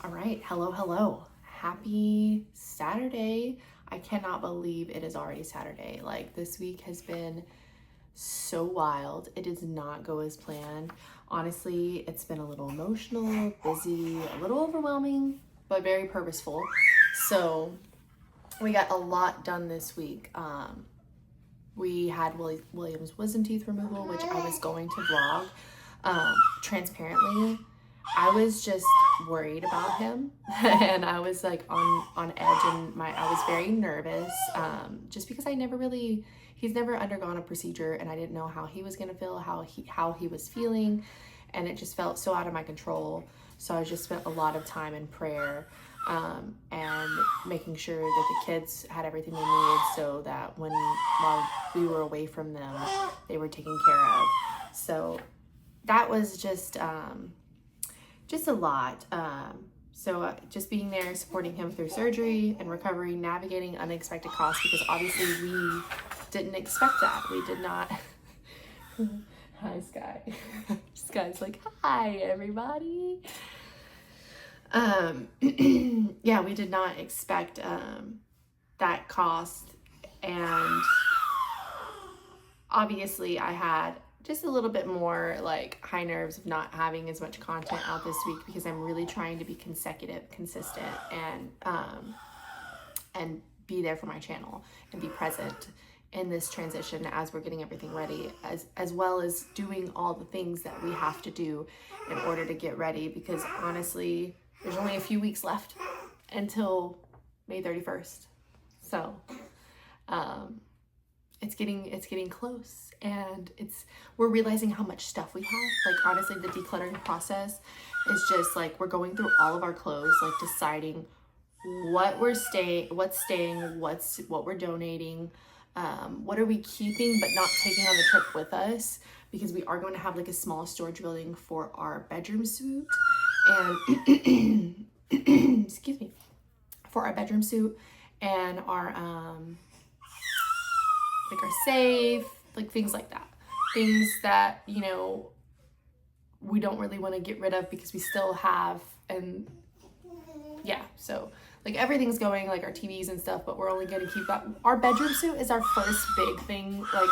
All right, hello. Happy Saturday. I cannot believe it is already Saturday. Like, this week has been so wild. It does not go as planned. Honestly, it's been a little emotional, busy, a little overwhelming, but very purposeful. So we got a lot done this week. We had William's wisdom teeth removal, which I was going to vlog. Transparently, I was just worried about him and I was like on edge, and I was very nervous, just because he's never undergone a procedure, and I didn't know how he was gonna feel, how he was feeling, and it just felt so out of my control. So I just spent a lot of time in prayer, and making sure that the kids had everything they needed, so that while we were away from them, they were taken care of. So that was just a lot. So just being there, supporting him through surgery and recovery, navigating unexpected costs, because obviously we didn't expect that. We did not. Hi, Sky. Sky's like, hi, everybody. Yeah, we did not expect that cost, and obviously I had just a little bit more like high nerves of not having as much content out this week, because I'm really trying to be consistent, and be there for my channel and be present in this transition as we're getting everything ready, as well as doing all the things that we have to do in order to get ready, because honestly, there's only a few weeks left until May 31st. So, it's getting close, and we're realizing how much stuff we have. Like, honestly, the decluttering process is just like we're going through all of our clothes, like deciding what's what we're donating, what are we keeping but not taking on the trip with us, because we are going to have like a small storage building for our bedroom suite, and excuse me, for our bedroom suite and our like our safe, like things like that. Things that, we don't really want to get rid of because we still have, and yeah, so like everything's going, like our TVs and stuff, but we're only going to keep that. Our bedroom suite is our first big thing, like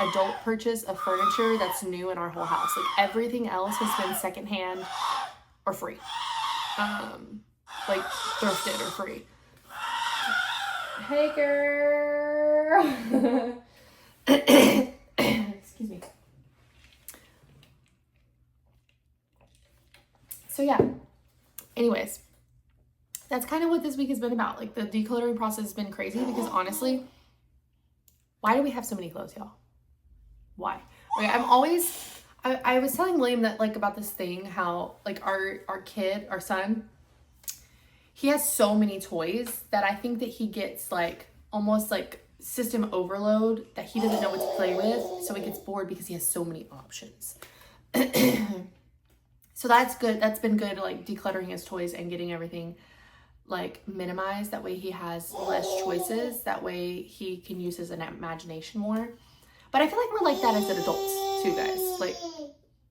adult purchase of furniture that's new in our whole house. Like everything else has been secondhand or free. Like thrifted or free. Hey girl. Excuse me. So yeah, anyways, that's kind of what this week has been about. Like, the decluttering process has been crazy, because honestly, why do we have so many clothes, y'all? Why? Okay, I was telling William that, like, about this thing, how like our son, he has so many toys that I think that he gets like almost like system overload, that he doesn't know what to play with, so he gets bored because he has so many options. So that's good. That's been good, like decluttering his toys and getting everything like minimized. That way he has less choices. That way he can use his imagination more. But I feel like we're like that as adults too, guys. Like,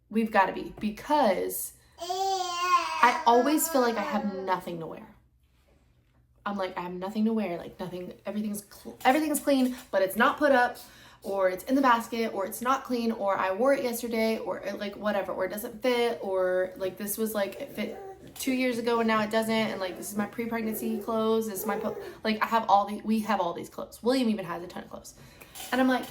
we've got to be, because I always feel like I have nothing to wear. I'm like, I have nothing to wear, like nothing, everything's clean, but it's not put up, or it's in the basket, or it's not clean, or I wore it yesterday, or like whatever, or it doesn't fit, or like this was like, it fit 2 years ago and now it doesn't, and like this is my pre-pregnancy clothes, this is my, like we have all these clothes. William even has a ton of clothes. And I'm like,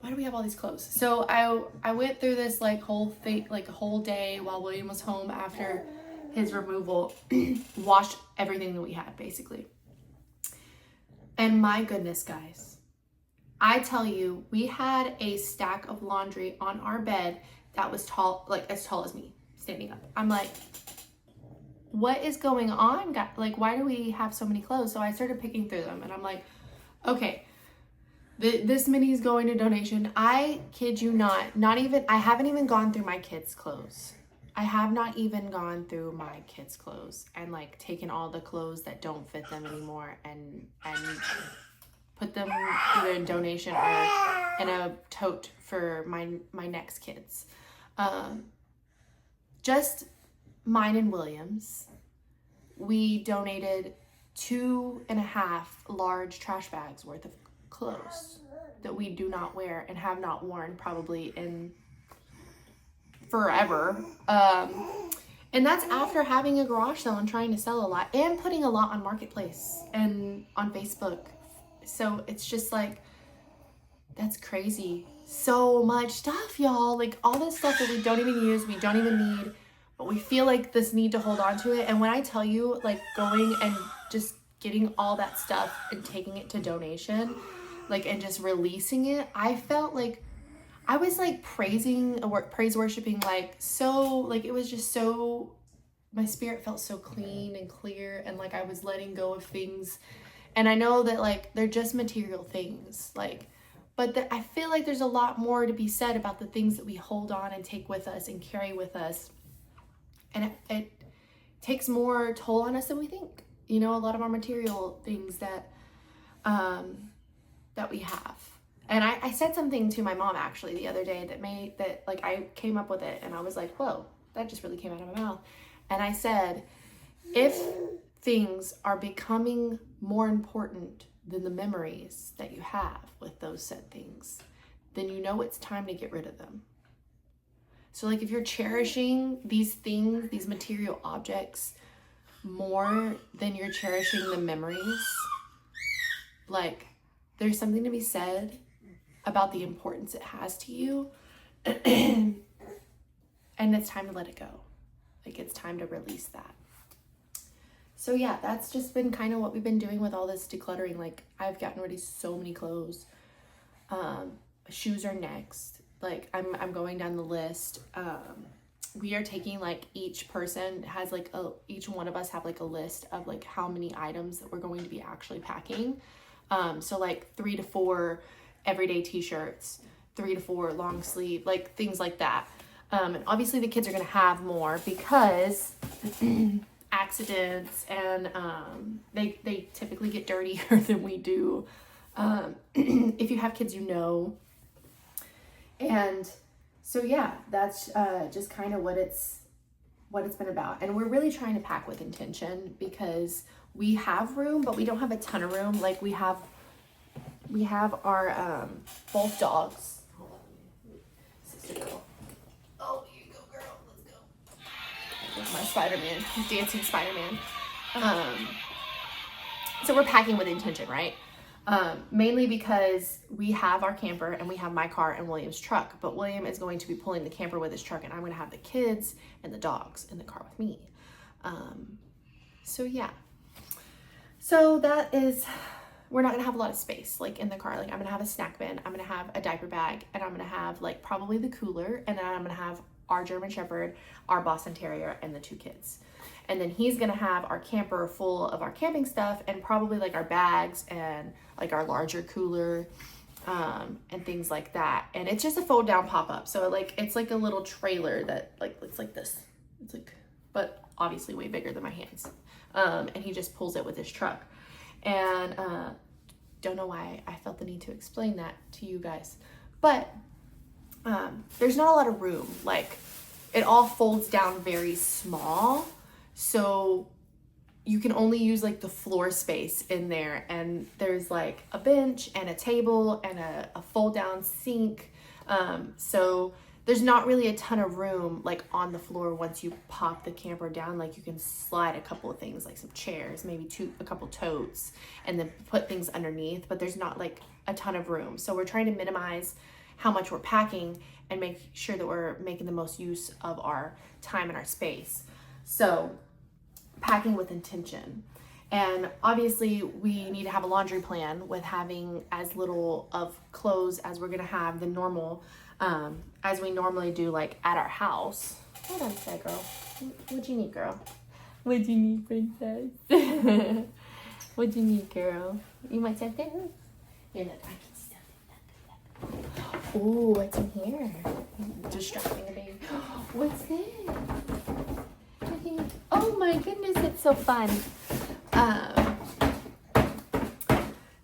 why do we have all these clothes? So I went through this like whole thing, like a whole day while William was home after his removal, washed everything that we had basically. And my goodness, guys, I tell you, we had a stack of laundry on our bed that was tall, like as tall as me, standing up. I'm like, what is going on, guys? Like, why do we have so many clothes? So I started picking through them, and I'm like, okay, this many is going to donation. I kid you not, I haven't even gone through my kids' clothes. I have not even gone through my kids' clothes and like taken all the clothes that don't fit them anymore and put them either in donation or in a tote for my next kids. Just mine and William's, we donated 2.5 large trash bags worth of clothes that we do not wear and have not worn probably in forever. And that's after having a garage sale and trying to sell a lot and putting a lot on Marketplace and on Facebook. So it's just like, that's crazy. So much stuff, y'all. Like all this stuff that we don't even use, we don't even need, but we feel like this need to hold on to it. And when I tell you, like going and just getting all that stuff and taking it to donation, like, and just releasing it, I felt like I was like praise worshiping, like, so, like, it was just so, my spirit felt so clean and clear, and like I was letting go of things. And I know that like they're just material things, like, but I feel like there's a lot more to be said about the things that we hold on and take with us and carry with us. And it takes more toll on us than we think. You know, a lot of our material things that we have. And I said something to my mom actually the other day that like I came up with it and I was like, whoa, that just really came out of my mouth. And I said, if things are becoming more important than the memories that you have with those said things, then you know it's time to get rid of them. So like if you're cherishing these things, these material objects more than you're cherishing the memories, like there's something to be said about the importance it has to you. And it's time to let it go. Like it's time to release that. So yeah, that's just been kind of what we've been doing with all this decluttering. Like I've gotten rid of so many clothes. Shoes are next. Like I'm going down the list. We are taking like each person has like each one of us have like a list of like how many items that we're going to be actually packing. So like 3 to 4 everyday t-shirts, 3 to 4 long sleeve, like things like that. And obviously the kids are going to have more because accidents and they typically get dirtier than we do. If you have kids, you know. And so yeah, that's just kind of what it's been about. And we're really trying to pack with intention because we have room, but we don't have a ton of room. Like we have our both dogs. Hold on. Sister girl. Oh, here you go, girl. Let's go. There's my Spider-Man, dancing Spider-Man. So we're packing with intention, right? Mainly because we have our camper and we have my car and William's truck, but William is going to be pulling the camper with his truck and I'm going to have the kids and the dogs in the car with me. So yeah. So that is, we're not going to have a lot of space like in the car. Like I'm going to have a snack bin, I'm going to have a diaper bag, and I'm going to have like probably the cooler, and then I'm going to have our German Shepherd, our Boston Terrier, and the 2 kids. And then he's gonna have our camper full of our camping stuff and probably like our bags and like our larger cooler and things like that. And it's just a fold down pop-up. So like it's like a little trailer that like looks like this. It's like, but obviously way bigger than my hands. And he just pulls it with his truck. And don't know why I felt the need to explain that to you guys. But there's not a lot of room. Like it all folds down very small. So you can only use like the floor space in there, and there's like a bench and a table and a fold down sink. So there's not really a ton of room like on the floor once you pop the camper down. Like you can slide a couple of things like some chairs, maybe a couple totes, and then put things underneath, but there's not like a ton of room. So we're trying to minimize how much we're packing and make sure that we're making the most use of our time and our space. So packing with intention. And obviously we need to have a laundry plan with having as little of clothes as we're gonna have the normal, as we normally do like at our house. Hold on a sec, girl. What'd you need, girl? What'd you need, princess? What'd you need, girl? You want something? You're not, I can stuff it. Oh, what's in here? Distracting the baby. What's this? Oh my goodness, it's so fun.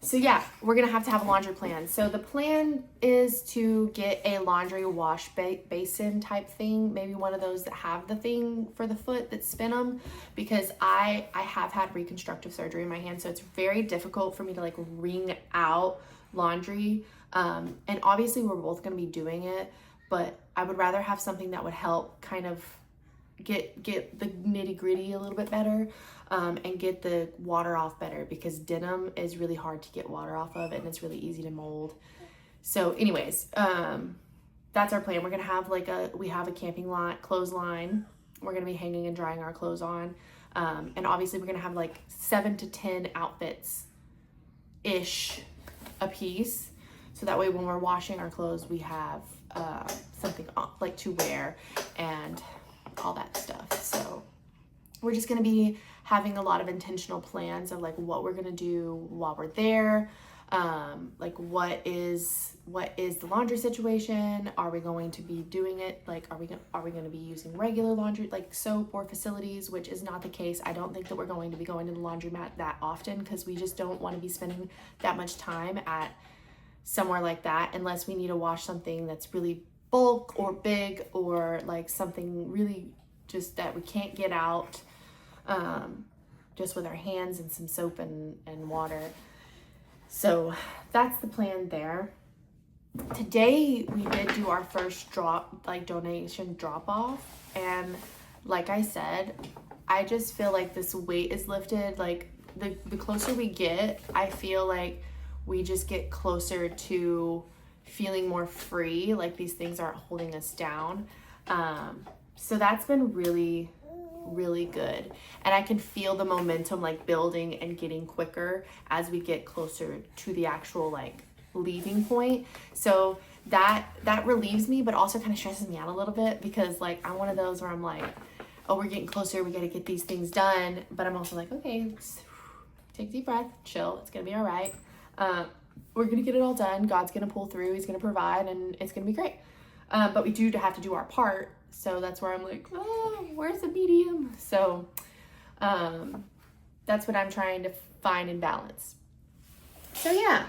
So yeah, we're gonna have to have a laundry plan. So the plan is to get a laundry wash basin type thing, maybe one of those that have the thing for the foot that spin them, because I have had reconstructive surgery in my hand, so it's very difficult for me to like wring out laundry. And obviously we're both gonna be doing it, but I would rather have something that would help kind of get the nitty gritty a little bit better, and get the water off better, because denim is really hard to get water off of and it's really easy to mold. So anyways, that's our plan. We're gonna have we have a camping lot clothesline we're gonna be hanging and drying our clothes on, and obviously we're gonna have like 7 to 10 outfits ish a piece, so that way when we're washing our clothes we have something like to wear and all that stuff. So we're just going to be having a lot of intentional plans of like what we're going to do while we're there. Like what is the laundry situation? Are we going to be doing it? Like, are we going to be using regular laundry, like soap or facilities, which is not the case. I don't think that we're going to be going to the laundromat that often, because we just don't want to be spending that much time at somewhere like that unless we need to wash something that's really bulk or big, or like something really just that we can't get out, just with our hands and some soap and water. So that's the plan there. Today we did do our first donation drop off, and like I said, I just feel like this weight is lifted. Like the closer we get, I feel like we just get closer to feeling more free, like these things aren't holding us down. So that's been really, really good. And I can feel the momentum like building and getting quicker as we get closer to the actual like leaving point. So that relieves me, but also kind of stresses me out a little bit, because like I'm one of those where I'm like, oh, we're getting closer, we got to get these things done. But I'm also like, okay, take a deep breath, chill, it's gonna be all right. We're gonna get it all done. God's gonna pull through, he's gonna provide, and it's gonna be great. But we do have to do our part. So that's where I'm like, oh, where's the medium? So that's what I'm trying to find and balance. So yeah,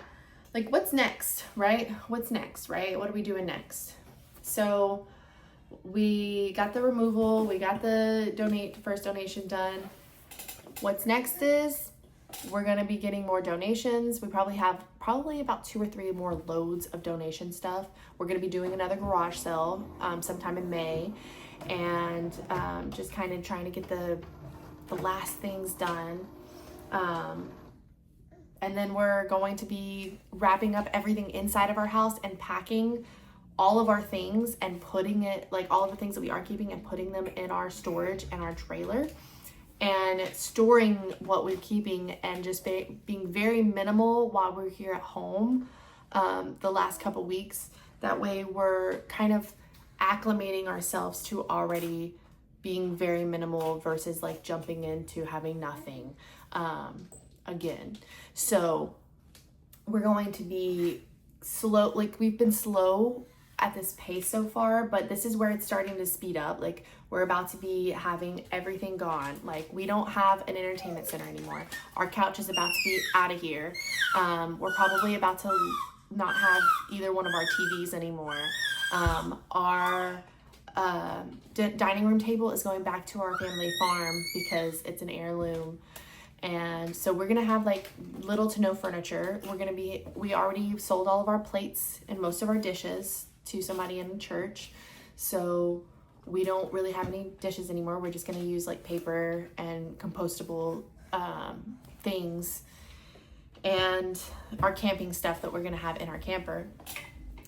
like what's next, right? What's next, right? What are we doing next? So we got the removal, we got the first donation done. What's next is we're gonna be getting more donations. We probably have about 2 or 3 more loads of donation stuff. We're gonna be doing another garage sale sometime in May, and just kind of trying to get the last things done. And then we're going to be wrapping up everything inside of our house and packing all of our things and putting it, like all of the things that we are keeping, and putting them in our storage and our trailer, and storing what we're keeping, and just being very minimal while we're here at home the last couple weeks. That way we're kind of acclimating ourselves to already being very minimal versus like jumping into having nothing again. So we're going to be slow, like we've been slow at this pace so far, but this is where it's starting to speed up. Like we're about to be having everything gone. Like we don't have an entertainment center anymore. Our couch is about to be out of here. We're probably about to not have either one of our TVs anymore. Our dining room table is going back to our family farm because it's an heirloom. And so we're gonna have like little to no furniture. We already sold all of our plates and most of our dishes to somebody in the church. So we don't really have any dishes anymore. We're just gonna use like paper and compostable things, and our camping stuff that we're gonna have in our camper.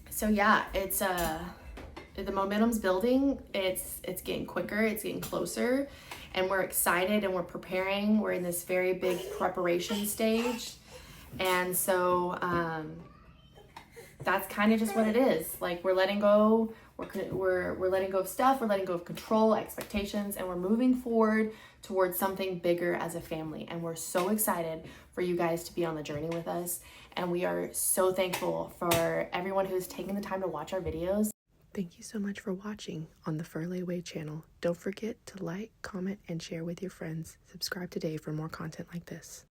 So yeah, it's the momentum's building. It's getting quicker, it's getting closer, and we're excited and we're preparing. We're in this very big preparation stage. And so that's kind of just what it is. Like we're letting go, we're letting go of stuff, we're letting go of control, expectations, and we're moving forward towards something bigger as a family. And we're so excited for you guys to be on the journey with us. And we are so thankful for everyone who's taken the time to watch our videos. Thank you so much for watching on the Furlay channel. Don't forget to like, comment, and share with your friends. Subscribe today for more content like this.